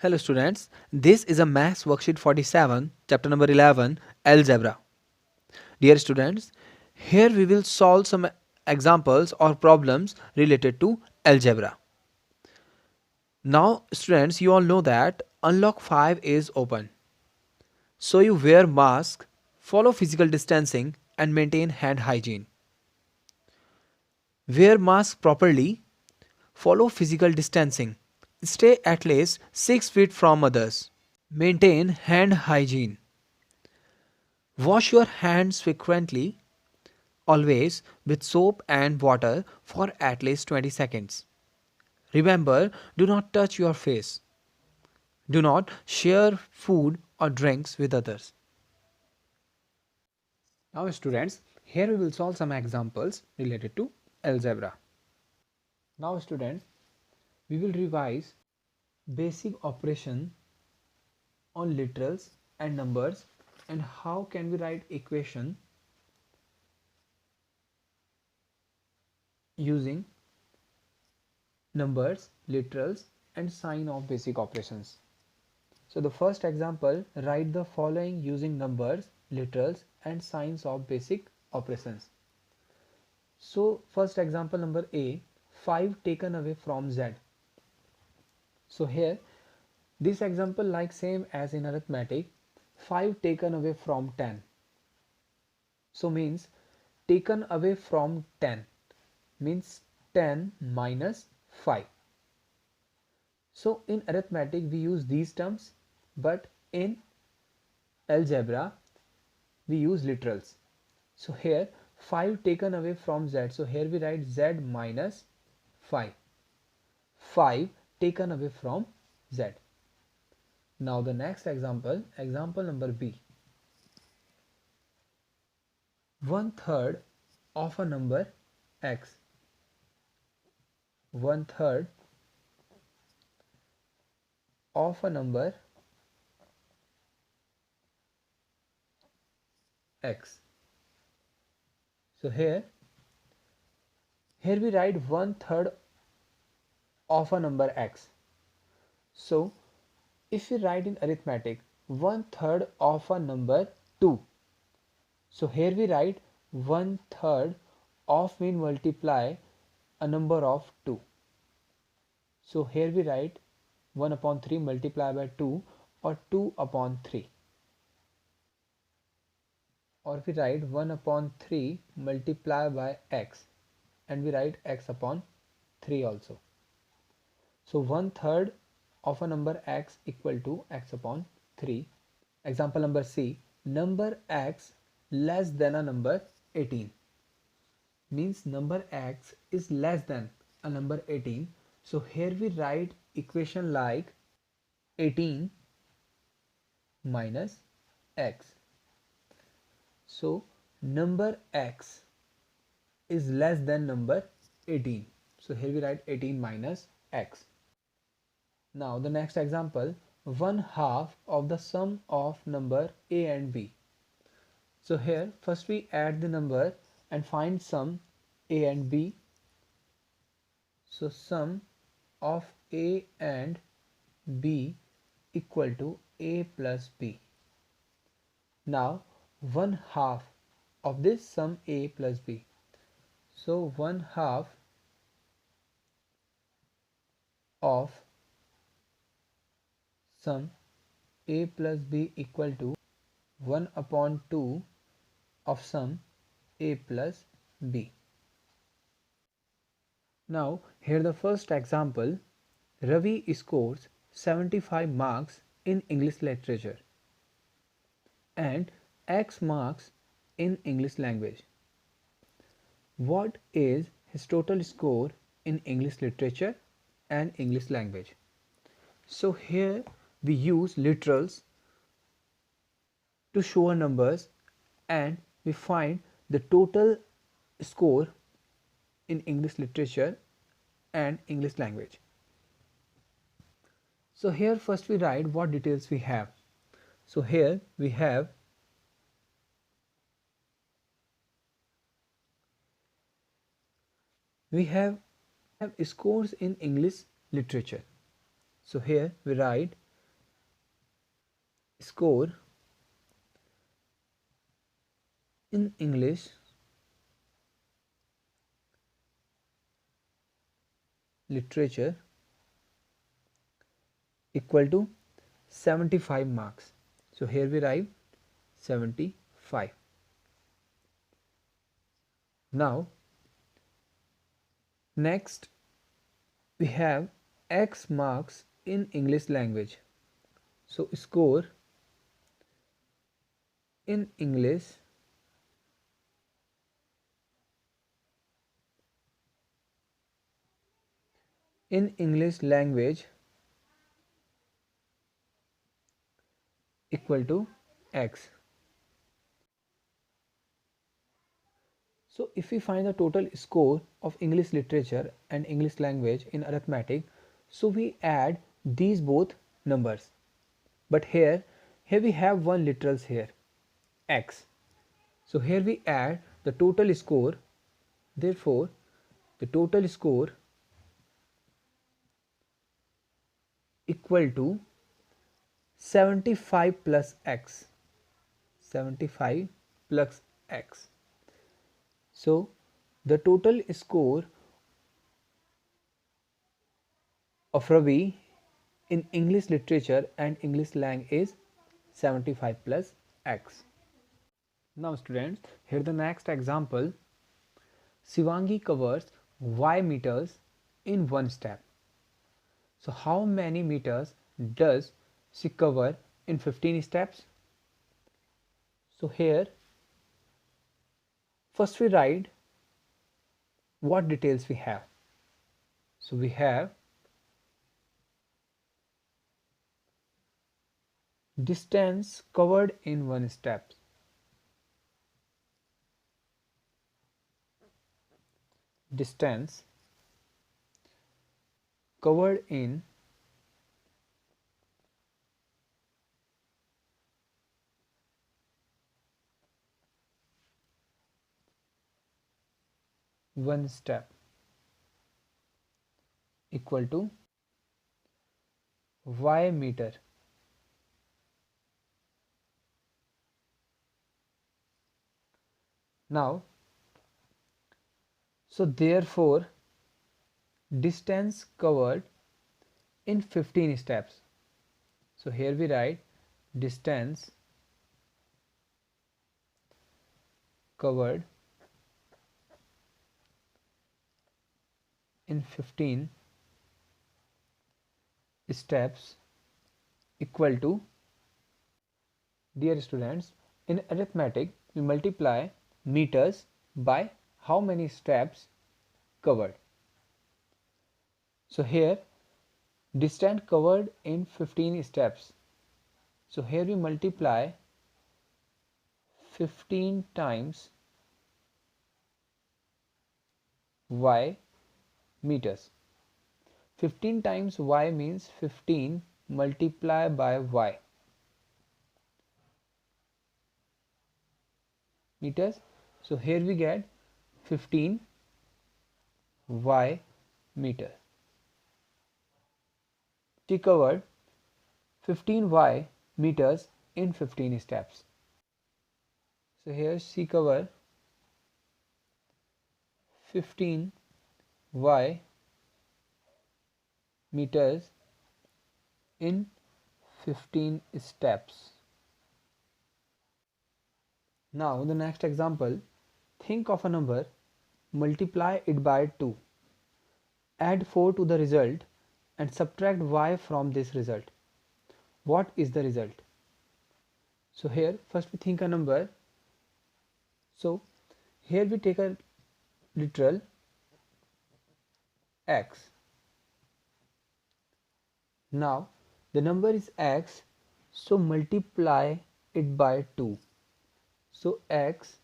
Hello students, this is a Maths Worksheet 47, chapter number 11, Algebra. Dear students, here we will solve some examples or problems related to algebra. Now students, you all know that unlock 5 is open. So you wear mask, follow physical distancing and maintain hand hygiene. Wear mask properly, follow physical distancing, stay at least 6 feet from others. Maintain hand hygiene. Wash your hands frequently, always with soap and water for at least 20 seconds. Remember, do not touch your face. Do not share food or drinks with others. Now students, here we will solve some examples related to algebra. Now students, we will revise basic operation on literals and numbers and how can we write equation using numbers, literals and sign of basic operations. So the first example, write the following using numbers, literals and signs of basic operations. So first example number A, 5 taken away from Z. So here this example like same as in arithmetic, 5 taken away from 10. So means taken away from 10 means 10 minus 5. So in arithmetic we use these terms, but in algebra we use literals. So here 5 taken away from Z, so here we write Z minus 5. 5 taken away from Z. Now the next example, example number B. 1/3 of a number X. 1/3 of a number X. So here we write 1/3 of a number X. So if we write in arithmetic 1/3 of a number 2, so here we write 1/3 of mean multiply a number of 2. So here we write 1 upon 3 multiplied by 2 or 2 upon 3. Or we write 1 upon 3 multiplied by x and we write x upon 3 also. So 1/3 of a number x equal to x upon 3. Example number C, number x less than a number 18. Means number x is less than a number 18. So here we write equation like 18 minus x. So number x is less than number 18. So here we write 18 minus x. Now the next example, 1/2 of the sum of number a and b. So here first we add the number and find sum a and b. So sum of a and b equal to a plus b. Now 1/2 of this sum a plus b. So 1/2 of sum a plus b equal to 1 upon 2 of sum a plus b. Now here the first example, Ravi scores 75 marks in English literature and X marks in English language. What is his total score in English literature and English language? So here we use literals to show numbers and we find the total score in English literature and English language. So here first we write what details we have. So here we have scores in English literature. So here we write score in English literature equal to 75 marks. So here we write 75. Now next we have X marks in English language. So score in English language equal to X. So if we find the total score of English literature and English language in arithmetic, so we add these both numbers. But here we have one literals here, X. So here we add the total score. Therefore the total score equal to 75 plus X. 75 plus X. So the total score of Ravi in English literature and English lang is 75 plus X. Now students, here the next example. Shivangi covers Y meters in one step. So how many meters does she cover in 15 steps? So here first we write what details we have. So we have distance covered in one step. Distance covered in one step equal to Y meter. Now, so therefore distance covered in 15 steps. So here we write distance covered in 15 steps equal to, dear students, in arithmetic we multiply meters by how many steps covered. So here distance covered in 15 steps. So here we multiply 15 times Y meters. 15 times Y means 15 multiplied by Y meters. So here we get 15 Y meter. She covered 15 Y meters in 15 steps. So here she covered 15 Y meters in 15 steps. Now the next example, think of a number, multiply it by 2, add 4 to the result and subtract y from this result. What is the result? So here first we think a number. So here we take a literal x. Now the number is x, so multiply it by 2. So x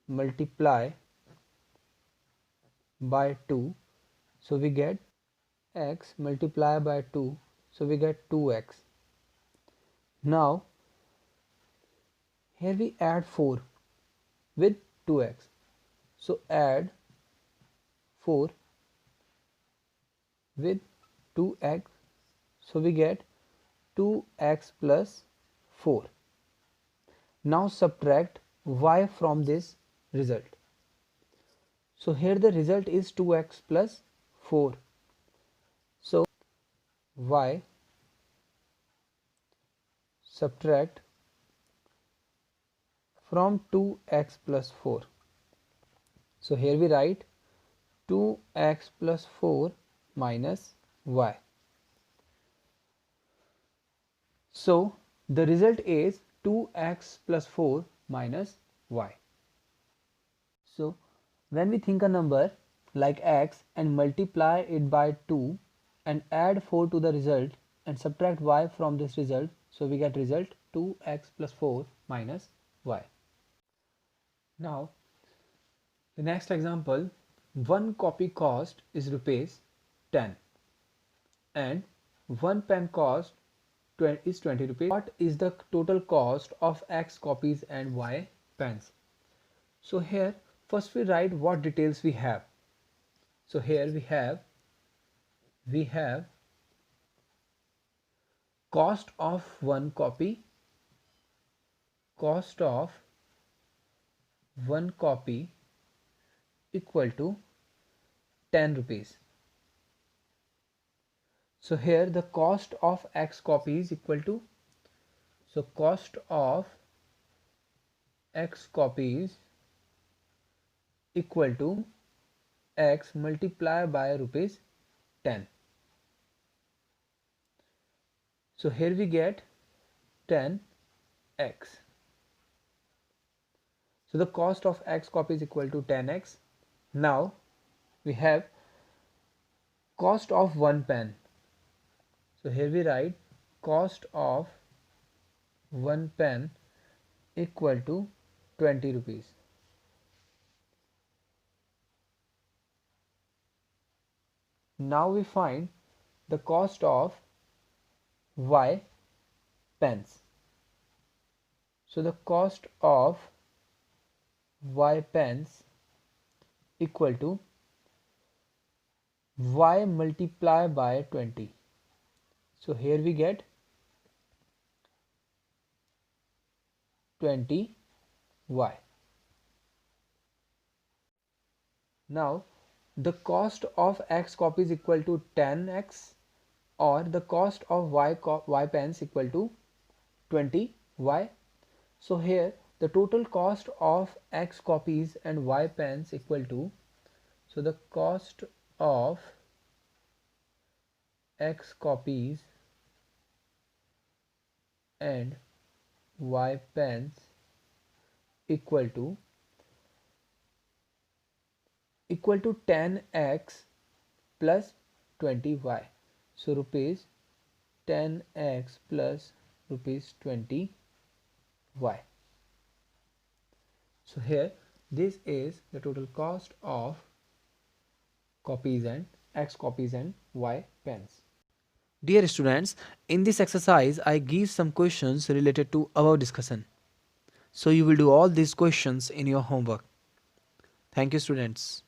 multiply by 2, so we get x multiply by 2, so we get 2x. Now here we add 4 with 2x, so add 4 with 2x, so we get 2x plus 4. Now subtract y from this result. So here the result is 2x plus 4. So y subtract from 2x plus 4. So here we write 2x plus 4 minus y. So the result is 2x plus 4 minus y. So when we think a number like x and multiply it by 2 and add 4 to the result and subtract y from this result, so we get result 2x plus 4 minus y. Now the next example, one copy cost is rupees 10 and one pen cost is 20 rupees. What is the total cost of x copies and y pens? So here first we write what details we have. So here we have cost of one copy, cost of one copy equal to 10 rupees. So here the cost of x copies equal to, so cost of x copies equal to x multiplied by rupees 10. So here we get 10x. So the cost of x copies equal to 10x. Now we have cost of one pen. So here we write cost of one pen equal to 20 rupees. Now we find the cost of y pens. So the cost of y pens equal to y multiplied by 20. So here we get 20y. Now the cost of x copies equal to 10x or the cost of y pens equal to 20y. So here the total cost of x copies and y pens equal to, so the cost of x copies and y pens equal to 10x plus 20y. So rupees 10x plus rupees 20y. So here this is the total cost of copies and x copies and y pens. Dear students, in this exercise I give some questions related to our discussion. So you will do all these questions in your homework. Thank you students.